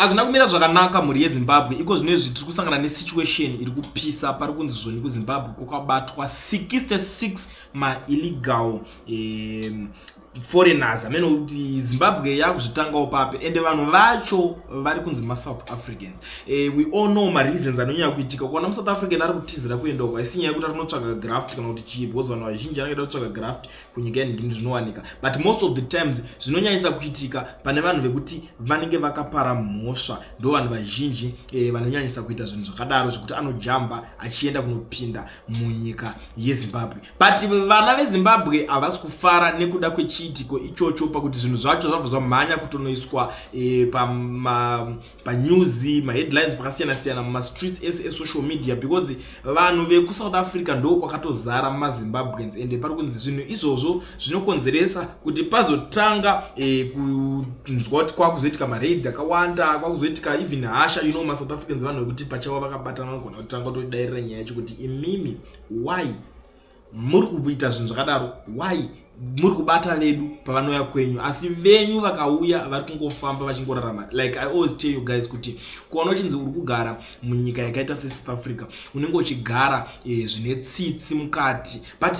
azvina kumira zvakanaka mhuri yeZimbabwe. Iko zvinezvi tiri kusangana nesituation iri kupisa pari kunzi zvoni kuZimbabwe kwakabatwa 66 ma-illegal foreigners amene kuti Zimbabwe yakuzvitangawo pape ende vanhu vacho vari kunzi ma-South Africans. We all know ma-reasons anonyanya kuitika kuona mu-South African ari kutizira kuenda uko asi nyaya kuti ari kunotsvaga graft kana kuti chii, because vanhu vazhinji anoita kutsvaga graft kunyika yenhingini zvinowanika, but most of the times zvinonyanyisa kuitika pane vanhu vekuti vanenge vakapara mhosva, ndo vanhu vazhinji vanonyanyisa kuita zvinhu zvakadaro zvekuti anojamba achienda kunopinda munyika yeZimbabwe. But vana veZimbabwe havasi kufara nekuda kwechiitiko ichocho pakuti zvinhu zvacho zvabva zvamhanya kutonoiswa panews maheadlines pakasiyana siyana mumastreets ese esocial media, because vanhu vekuSouth Africa ndo kwakatozara mumaZimbabweans ende pari kunzi zvinhu izvozvo zvinokonzeresa kuti pazotanga kunzwa kuti kwakuzoitika maraid akawanda, kwakuzoitika even hasha, you know, maSouth Africans vanhu vekuti pachavo vakabatana vanogona kutanga kutodairira nyaya yacho kuti imimi why muri kuita zvinhu zvakadaro, why muri kubata vedu pavanoya kwenyu asi venyu vakauya vari kungofamba vachingorarama. Like I always tell you guys kuti kuona uchinzi uri kugara munyika yakaita seSouth Africa unenge uchigara zvine tsitsi mukati, but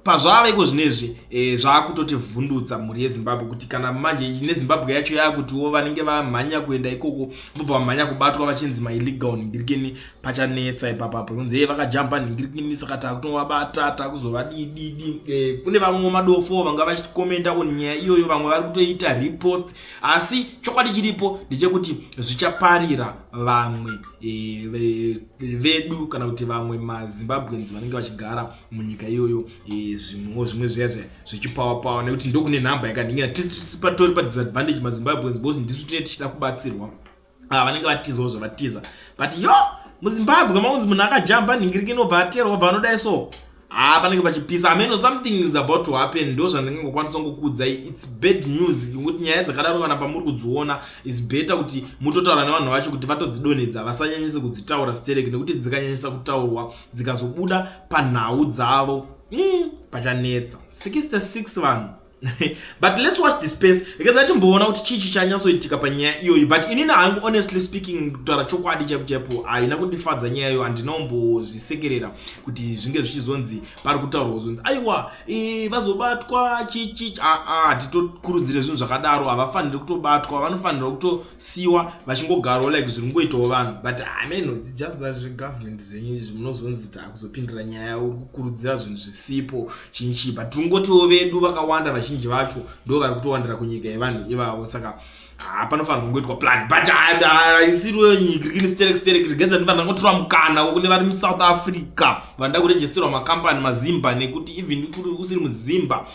pazvava iko zvinezvi zvakutoti vhundutsa mhuri yeZimbabwe kuti kana manje neZimbabwe yacho yakutiwo vanenge vamhanya kuenda ikoko vobva vamhanya kubatwa vachinzi ma-illegal nhingirikini pachanetsa ipapapo kunzi vakajamba nhingirikini saka takutovabata takuzovadididi. Kune vamwe madofo vanga vachikomenda nyaya iyoyo, vamwe vari kutoita repost, asi chokwadi chiripo ndechekuti zvichaparira vamwe vedu kana kuti vamwe maZimbabweans vanenge vachigara munyika iyoyo zvimwe zviya zvichipawa nekuti ndokune nhamba yakanhingira tori padisadvantage maZimbabweans because ndisu tinenge tichida kubatsirwa vanenge vatizawo zvavatiza, but yo muZimbabwe maunzi munhu akajamba nhingiriki inobva aterwa wabva anodai so panenge pachipisa. I mean something is about to happen, ndo zvandingangokwanisa ngokuudzai. It's bad news kuti nyaya dzakadaro kana pamuri kudziona is better kuti mutotaura nevanhu vacho kuti vatodzidonedza vasanyanyisa kudzitaura stereki, nekuti dzikanyanyisa kutaurwa dzikazobuda panhau dzavo pachanetsa 66 vanhu. But let's watch the space because atimboona kuti chichi chanyatsoitika panyaya iyoyi, but inini hangu honestly speaking kutaura chokwadi chapo haina kundifadza nyaya iyoyo. Handinombozvisekerera kuti zvinge zvichizonzi pari kutaurwa zonzi aiwa vazobatwa chichi. Hatitokurudzire zvinhu zvakadaro, havafaniri kutobatwa, vanofanira kutosiiwa vachingogarawo like zviri kungoitawo vanhu. But I mean it's just that government zvenyu munozonzi takuzopindura nyaya yavo kukurudzira zvinhu zvisipo chinchi, but tungotiwo vedu vakawanda vazhinji vacho ndo vari kutowandira kunyika yevanhu ivavo, saka panofanirwa kungoitwa plan. But isiriyo nyika stereki rigenza ndivana ngotora mukana kune vari muSouth Africa vanoda kuregisterwa makambani mazimba, nekuti even usiri muzimba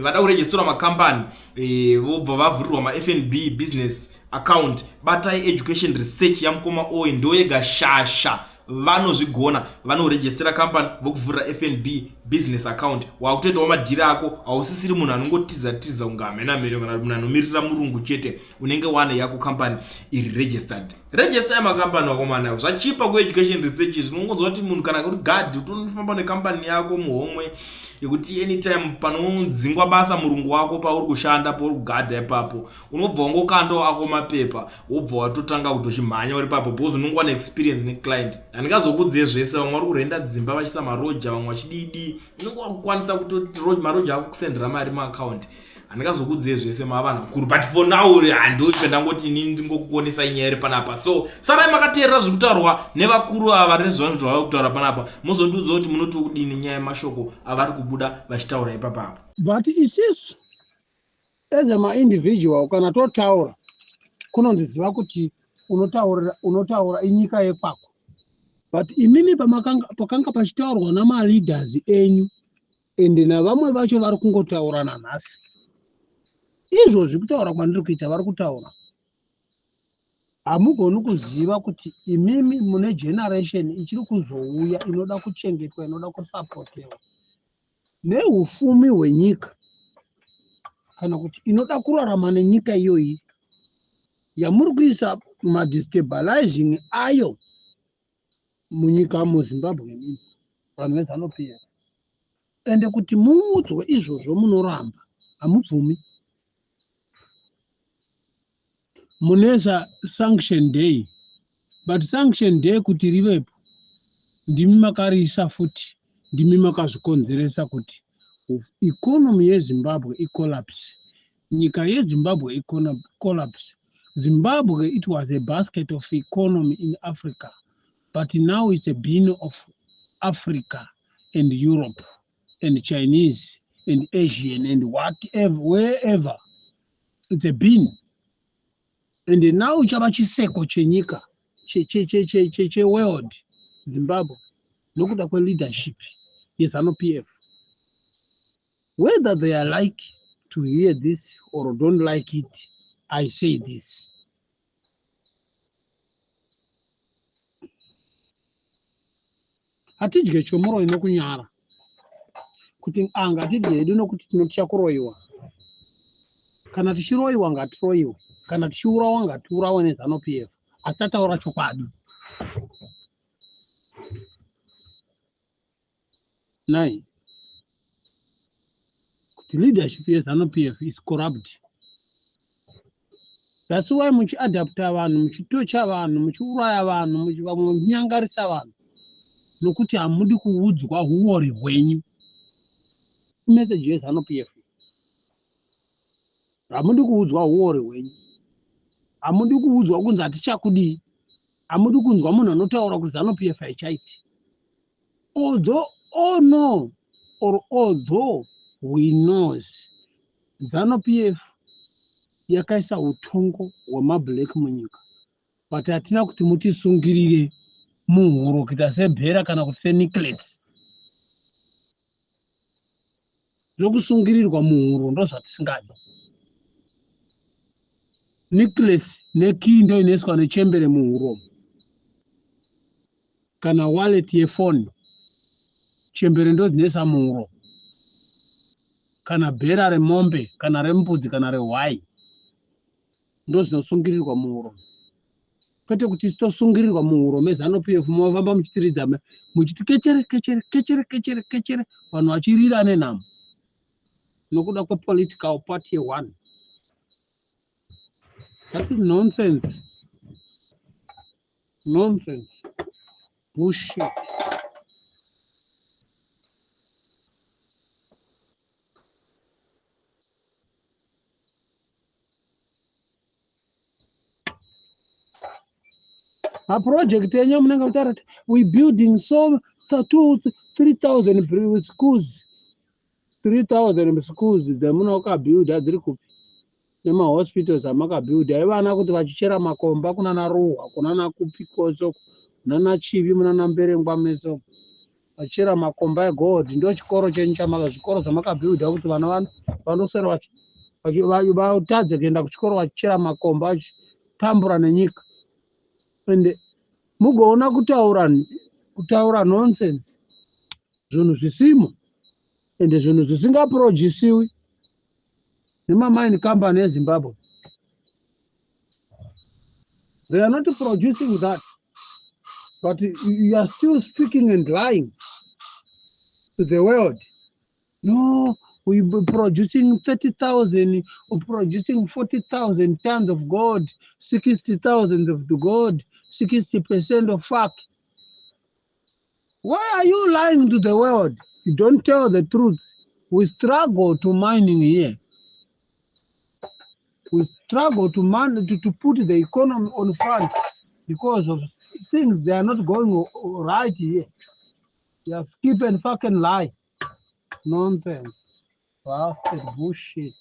vada kuregisterwa makambani vobva vavhurirwa maFNB business account. Batai education research yamukoma oyi ndo yega shasha vanozvigona, vanoregistera company vokuvhurira FNB business account, wakutoitawo madhiri ako. Hausisiri munhu anongotiza unga hamena kana munhu anomirira murungu chete, unenge wane yako company iri registered. Register yamacompany wakomana zvachipa kueducation research. Zvinongonzwa kuti munhu kana kuti gadhi utonofamba necompany yako muhomwe yekuti anytime panodzingwa basa murungu wako pauri kushanda pauri kugadha ipapo unobva wangokandawo ako mapepa wobva watotanga kutochimhanya uri papo because unonga wane experience neclient. Handingazokudziye zvese, vamwe vari kurenda dzimba vachisa maroja, vamwe vachididi, unenge wakukwanisa kutoti maroja ako kusendera mari muaccount. Handingazokudziye zvese mavanhu vakuru, but for now handopenda ndangoti inini ndingokuonesa nyaya iri panapa. So sarai makateerera zviri kutaurwa nevakuru ava vari nezvanhu zvavari kutaura panapa, muzondiudza kuti munoti kudini nyaya yemashoko avari kubuda vachitaura ipapapo. But isisu as a individual kana totaura kunonziziva kuti unotaura inyika yekwako, but imimi pakanga pachitaurwa namaleaders enyu ende navamwe vacho vari kungotaura nanhasi, izvozvi kutaura kwandiri kuita vari kutaura, hamugoni kuziva kuti imimi mune generation ichiri kuzouya inoda kuchengetwa, inoda kusapotewa neufumi hwenyika, kana kuti inoda kurarama nenyika iyoyi yamuri kuisa madestabilizing ayo munyika muZimbabwe vanhu veZANU-PF, ende kuti muudzwe izvozvo munoramba hamubvumi. muneza sanction day, but sanction day kuti rivepo ndimi makarisa futi, ndimi makazvikonzeresa kuti economy yeZimbabwe icollapse. Nyika yeZimbabwe collapse. Zimbabwe, it was a basket of economy in Africa, but now it's a bin of Africa and Europe and Chinese and Asian and whatever, wherever. It's a bin. And now chava chiseko chenyika world Zimbabwe nokuda kwe leadership yeZANU-PF. Whether they are like to hear this or don't like it, I say this. Hatidye chomoro inokunyara kuti anga hatidye hedu nokuti tinotisha kuroiwa. Kana tichiroiwa ngatiroiwe, kana tichiurawa ngatiurawe neZANU-PF. Atataura chokwadi. Nine. The leadership yeZANU-PF is corrupt. That's why muchi-adapta vanhu, muchitocha vanhu, muchiuraya vanhu, muchinyangarisa vanhu. Nokuti hamudi kuudzwa huori hwenyu. Message yeZANU-PF. Hamudi kuudzwa huori hwenyu. Hamudi kuudzwa kunzi hatichakudii. Hamudi kunzwa munhu anotaura kuti ZANU-PF haichaiti. Although we knows ZANU-PF yakaisa utongo hwemablack munyika, but hatina kuti mutisungirire muhuro kuita sebhera kana kuti senecklace. Zvokusungirirwa muhuro ndozvatisingadi. Necklace nekey ndo inoiswa nechembere muhuro, kana wallet yefoni chembere ndo dzinoisa muhuro, kana bhera remombe kana rembudzi kana rehwai ndo zvinosungirirwa muhuro. Kwete kuti tosungirirwa muhuro meZANU-PF mavamba muchitiridza muchiti kechere vanhu vachirira nenhamo nokuda kwepolitical party one. That is nonsense. Nonsense. Bullshit. A project we building so 3,000 schools. 3,000 schools demunoka build adiri kupi. Nema hospitals amaka build. Aivana kuti vachichera makomba kunana Ruwa, kunana Kupikoso, kunana Chivi, kunana Mberengwa meso. Vachira makomba eGold ndo chikoro chenyu chamaka zvikoro zvamaka build kuti vana vanosera vautadze kuenda kuchikoro vachichera makomba tambura nenyika. Ende mugoona kutaura nonsense zvinhu zvisimo ende zvinhu zvisingaproduciwi nemamine company eZimbabwe. They are not producing that, but you are still speaking and lying to the world. No, we be producing 30,000, or producing 40,000 tons of gold, 60,000 of the gold, 60% of fuck. Why are you lying to the world? You don't tell the truth. We struggle to mining here. We struggle to put the economy on front because of things they are not going right here. You have keep and fucking lie. Nonsense. Bastard bullshit.